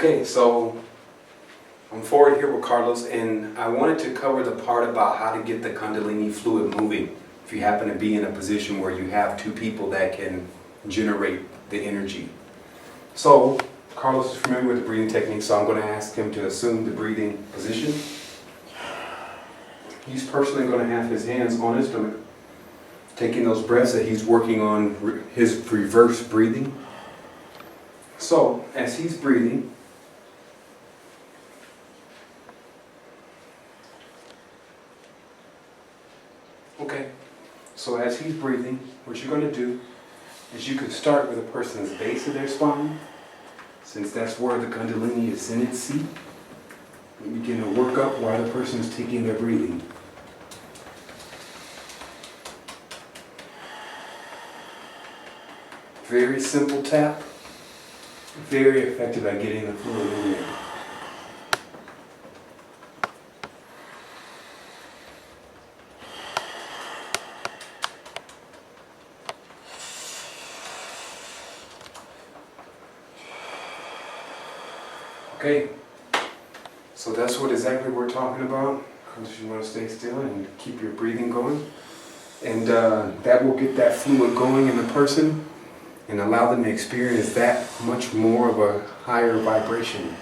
Okay, so I'm forward here with Carlos, and I wanted to cover the part about how to get the Kundalini fluid moving if you happen to be in a position where you have two people that can generate the energy. So Carlos is familiar with the breathing technique, so I'm going to ask him to assume the breathing position. He's personally going to have his hands on his stomach, taking those breaths that he's working on, his reverse breathing. So as he's breathing, what you're going to do is you could start with a person's base of their spine, since that's where the Kundalini is in its seat, and begin to work up while the person is taking their breathing. Very simple tap, very effective at getting the fluid in there. Okay, so that's what exactly we're talking about. You want to stay still and keep your breathing going. And that will get that fluid going in the person and allow them to experience that much more of a higher vibration.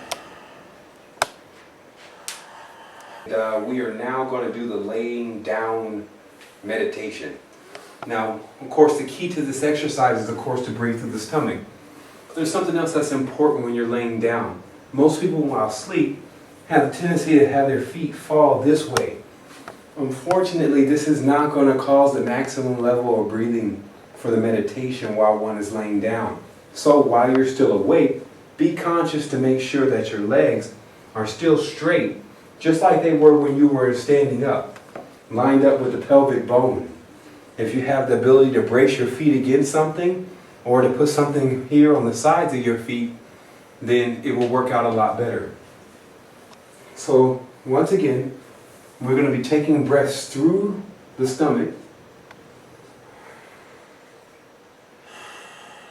We are now going to do the laying down meditation. Now, of course, the key to this exercise is, of course, to breathe through the stomach. But there's something else that's important when you're laying down. Most people, while asleep, have the tendency to have their feet fall this way. Unfortunately, this is not going to cause the maximum level of breathing for the meditation while one is laying down. So while you're still awake, be conscious to make sure that your legs are still straight, just like they were when you were standing up, lined up with the pelvic bone. If you have the ability to brace your feet against something, or to put something here on the sides of your feet, then it will work out a lot better. So once again, we're going to be taking breaths through the stomach.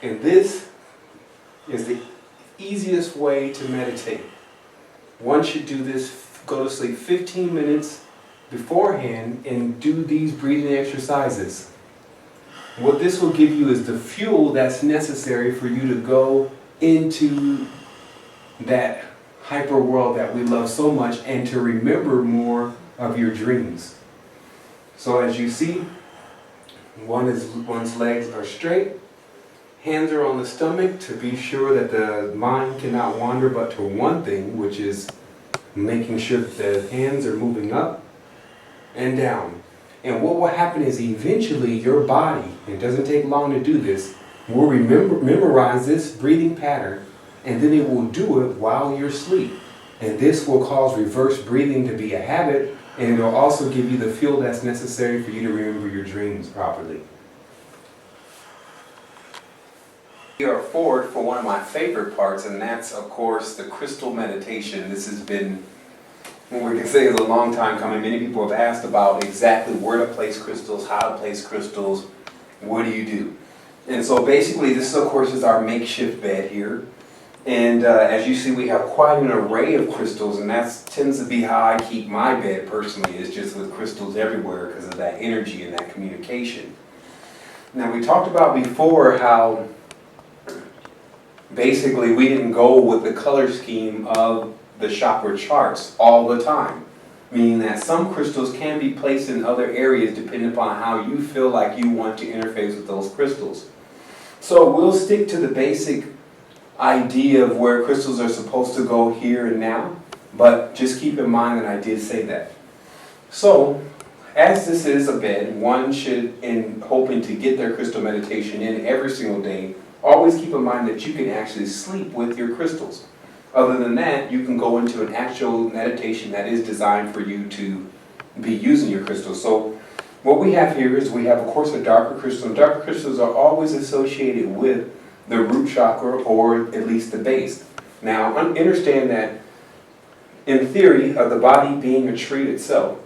And this is the easiest way to meditate. Once you do this, go to sleep 15 minutes beforehand and do these breathing exercises. What this will give you is the fuel that's necessary for you to go into that hyper world that we love so much and to remember more of your dreams. So as you see, one's legs are straight, hands are on the stomach to be sure that the mind cannot wander but to one thing, which is making sure that the hands are moving up and down. And what will happen is eventually your body, it doesn't take long to do this, will memorize this breathing pattern, and then it will do it while you're asleep. And this will cause reverse breathing to be a habit, and it will also give you the fuel that's necessary for you to remember your dreams properly. We are forward for one of my favorite parts, and that's, of course, the crystal meditation. This has been, what we can say, is a long time coming. Many people have asked about exactly where to place crystals, how to place crystals, what do you do? And so basically this, of course, is our makeshift bed here. And as you see, we have quite an array of crystals, and that tends to be how I keep my bed personally, is just with crystals everywhere because of that energy and that communication. Now, we talked about before how basically we didn't go with the color scheme of the chakra charts all the time, meaning that some crystals can be placed in other areas depending upon how you feel like you want to interface with those crystals. So we'll stick to the basic idea of where crystals are supposed to go here and now, but just keep in mind that I did say that. So, as this is a bed, one should, in hoping to get their crystal meditation in every single day, always keep in mind that you can actually sleep with your crystals. Other than that, you can go into an actual meditation that is designed for you to be using your crystals. So, what we have here is we have, of course, a darker crystal. And darker crystals are always associated with the root chakra, or at least the base. Now, understand that in theory of the body being a tree itself,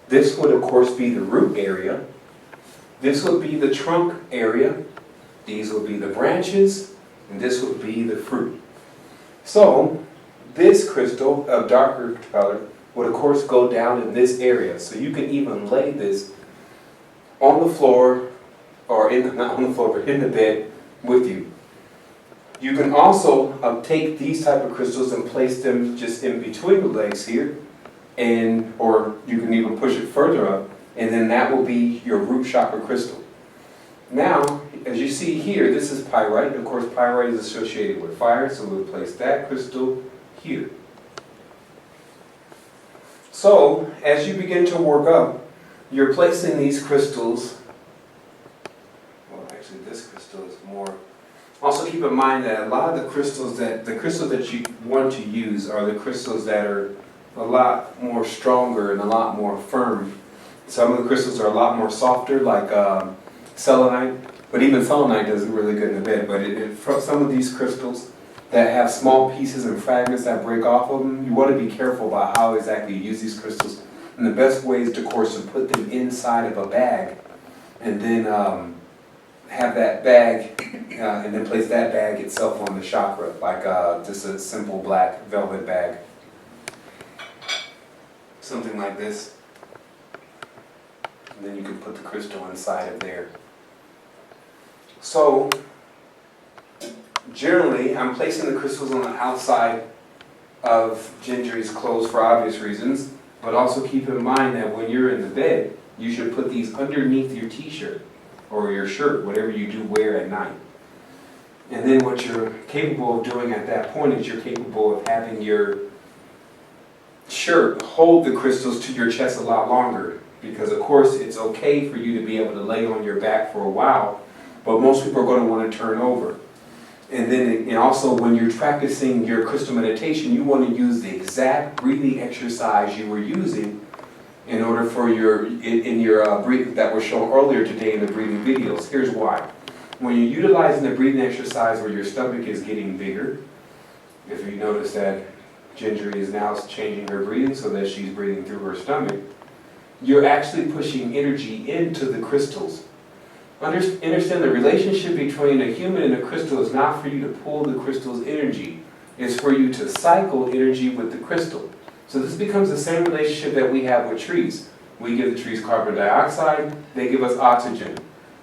this would of course be the root area, this would be the trunk area, these would be the branches, and this would be the fruit. So, this crystal of darker color would of course go down in this area. So you can even lay this on the floor, or not on the floor, but in the bed with you. You can also take these type of crystals and place them just in between the legs here, or you can even push it further up, and then that will be your root chakra crystal. Now, as you see here, this is pyrite. Of course, pyrite is associated with fire, so we'll place that crystal here. So, as you begin to work up, you're placing these crystals, well actually this crystal is more, also keep in mind that a lot of the crystals that you want to use are the crystals that are a lot more stronger and a lot more firm. Some of the crystals are a lot more softer, like selenite, but even selenite does really good in the bed. But some of these crystals that have small pieces and fragments that break off of them, you want to be careful about how exactly you use these crystals. And the best way is, of course, to put them inside of a bag, and then have that bag, and then place that bag itself on the chakra, like just a simple black velvet bag. Something like this. And then you can put the crystal inside of there. So, generally, I'm placing the crystals on the outside of Gingery's clothes for obvious reasons, but also keep in mind that when you're in the bed, you should put these underneath your t-shirt or your shirt, whatever you do wear at night. And then what you're capable of doing at that point is you're capable of having your shirt hold the crystals to your chest a lot longer, because of course it's okay for you to be able to lay on your back for a while, but most people are going to want to turn over. And then and also when you're practicing your crystal meditation, you want to use the exact breathing exercise you were using in order for your breathing that was shown earlier today in the breathing videos. Here's why. When you're utilizing the breathing exercise where your stomach is getting bigger, if you notice that Ginger is now changing her breathing so that she's breathing through her stomach, you're actually pushing energy into the crystals. Understand the relationship between a human and a crystal is not for you to pull the crystal's energy. It's for you to cycle energy with the crystal. So this becomes the same relationship that we have with trees. We give the trees carbon dioxide, they give us oxygen.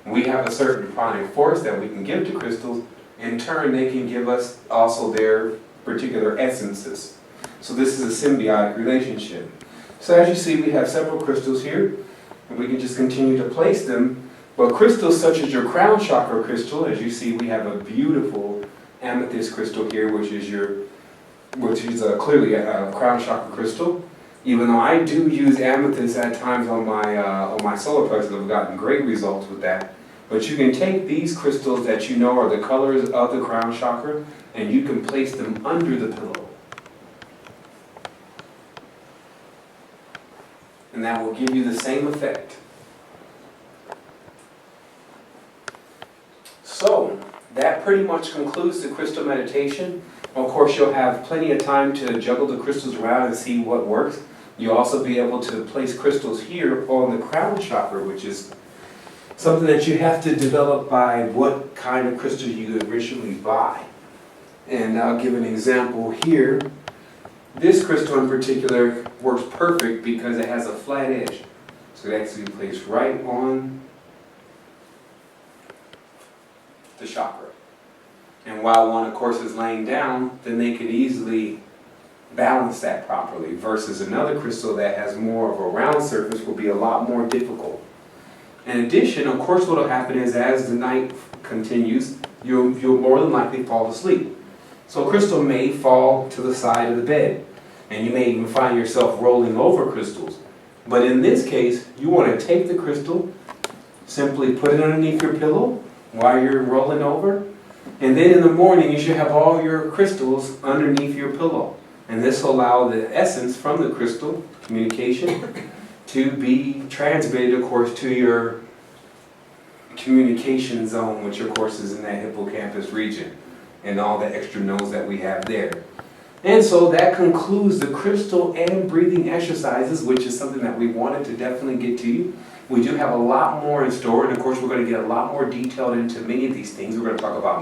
We have a certain pranic force that we can give to crystals. In turn, they can give us also their particular essences. So this is a symbiotic relationship. So as you see, we have several crystals here, and we can just continue to place them. But crystals such as your crown chakra crystal, as you see, we have a beautiful amethyst crystal here, which is clearly a crown chakra crystal. Even though I do use amethyst at times on my solar plexus, I've gotten great results with that. But you can take these crystals that you know are the colors of the crown chakra, and you can place them under the pillow. And that will give you the same effect. So, that pretty much concludes the crystal meditation. Of course, you'll have plenty of time to juggle the crystals around and see what works. You'll also be able to place crystals here on the crown chakra, which is something that you have to develop by what kind of crystal you originally buy. And I'll give an example here. This crystal in particular works perfect because it has a flat edge. So it actually placed right on the chakra. And while one, of course, is laying down, then they could easily balance that properly, versus another crystal that has more of a round surface will be a lot more difficult. In addition, of course, what will happen is as the night continues, you'll more than likely fall asleep. So a crystal may fall to the side of the bed, and you may even find yourself rolling over crystals. But in this case, you want to take the crystal, simply put it underneath your pillow while you're rolling over, and then in the morning you should have all your crystals underneath your pillow. And this will allow the essence from the crystal, communication, to be transmitted, of course, to your communication zone, which of course is in that hippocampus region, and all the extra nodes that we have there. And so that concludes the crystal and breathing exercises, which is something that we wanted to definitely get to you. We do have a lot more in store, and of course we're going to get a lot more detailed into many of these things. We're going to talk about